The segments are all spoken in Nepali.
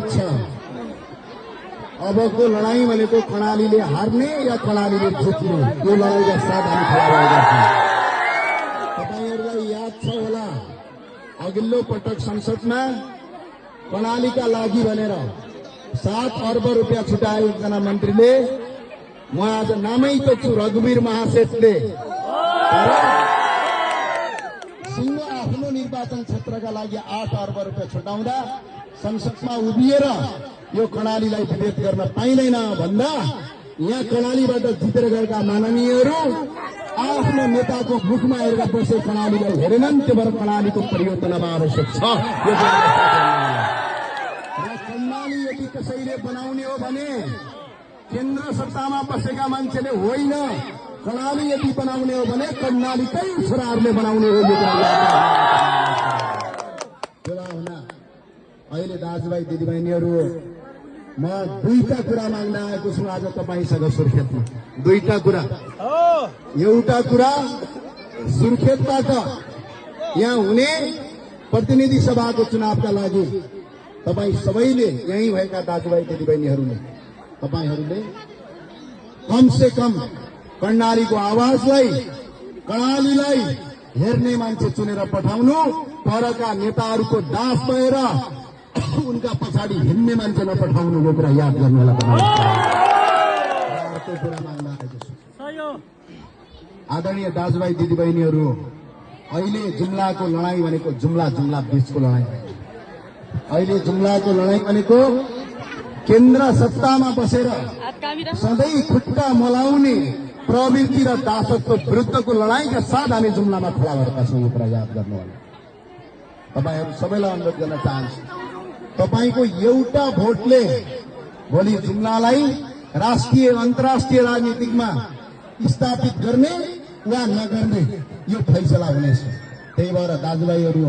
एक छ। अबको लडाईँ भनेको कर्णालीले हार्ने या कर्णालीले जित्ने, यो लडाईँका साथ हामी खडा भएका छौँ। तपाईहरुलाई याद छ होला, अघिल्लो पटक संसदमा कर्णालीका लागि भनेर 7 अर्ब रुपियाँ छुटाए एकजना मन्त्रीले। म आज नामै त छु रघुवीर महासेठले, तर सिंह आफ्नो निर्वाचन क्षेत्रका लागि 8 अर्ब रुपियाँ छुटाउँदा संसदमा उभिएर यो कर्णालीलाई विभेद गर्न पाइँदैन भन्दा यहाँ कर्णालीबाट जितेर गएका माननीयहरू आफ्नो नेताको मुखमा हेरेर बसे कर्णालीलाई हेरेनन्। त्यो भएर कर्णालीको परिवर्तनमा आवश्यक छ। कर्णाली यदि कसैले बनाउने हो भने केन्द्र सत्तामा बसेका मान्छेले होइन, कर्णाली यदि बनाउने हो भने कर्णालीकै छोराहरूले बनाउने हो। अहिले दाजुभाइ दिदीबहिनीहरू, म दुईटा कुरा माग्न आएको छु आज तपाईसँग सुर्खेतमा। दुईटा कुरा। एउटा कुरा, सुर्खेतबाट यहाँ हुने प्रतिनिधि सभाको चुनावका लागि तपाई सबैले, यही भएका दाजुभाइ दिदीबहिनीहरूले, तपाईहरूले कम से कम कर्णालीको आवाजलाई, कर्णालीलाई हेर्ने मान्छे चुनेर पठाउनु। परका नेताहरूको दास भएर उनका पछाडि हिँड्ने मान्छे नपठाउनु। यो कुरा याद गर्नु होला। अर्को कुरा माग्न आएको छु। आदरणीय दाजुभाइ दिदीबहिनीहरू, अहिले जुम्लाको लडाईँ भनेको जुम्ला बीचको लडाईँ। अहिले जुम्लाको लडाईँ भनेको केन्द्र सत्तामा बसेर सधैँ खुट्टा मलाउने प्रवृत्ति र दासत्व विरुद्धको लडाईँका साथ हामी जुम्लामा खडा भएका छौँ। यो कुरा याद गर्नु होला। तपाईहरू सबैलाई अनुरोध गर्न चाहन्छु, तपाईको एउटा भोटले भोलि जुम्लालाई राष्ट्रिय अन्तर्राष्ट्रिय राजनीतिमा स्थापित गर्ने वा नगर्ने यो फैसला हुनेछ। त्यही भएर दाजुभाइहरू,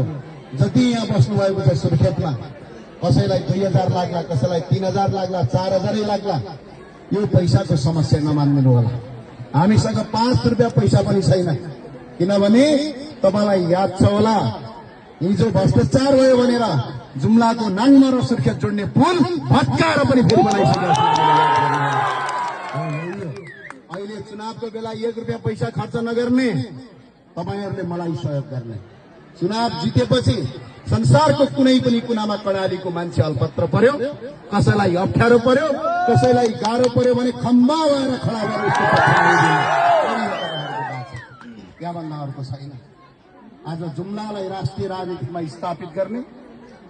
जति यहाँ बस्नुभएको छ सुर्खेतमा, कसैलाई 2000 लाग्ला, कसैलाई 3000 लाग्ला, 4000 लाग्ला, यो पैसाको समस्या नमान्दिनु होला। हामीसँग 5 रुपियाँ पैसा पनि छैन। किनभने तपाईलाई याद छ होला, हिजो भ्रष्टाचार भयो भनेर जुम्लाको नाङमा र सुर्खेत जोड्ने पुल भत्काएर पनि फेरि बनाइसकेका छौँ। अहिले चुनावको बेला 1 रुपियाँ पैसा खर्च नगर्ने तपाईहरूले मलाई सहयोग गर्ने। चुनाव जितेपछि संसारको कुनै पनि कुनामा कर्णालीको मान्छे अल्पत्र पर्यो, कसैलाई अप्ठ्यारो पर्यो, कसैलाई गाह्रो पर्यो भने खम्बा भएर खडा गरेर त्यहाँभन्दा अर्को छैन। आज जुम्लालाई राष्ट्रिय राजनीतिमा स्थापित गर्ने,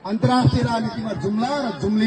अन्तर्राष्ट्रिय राजनीतिमा जुम्ला र जुम्ली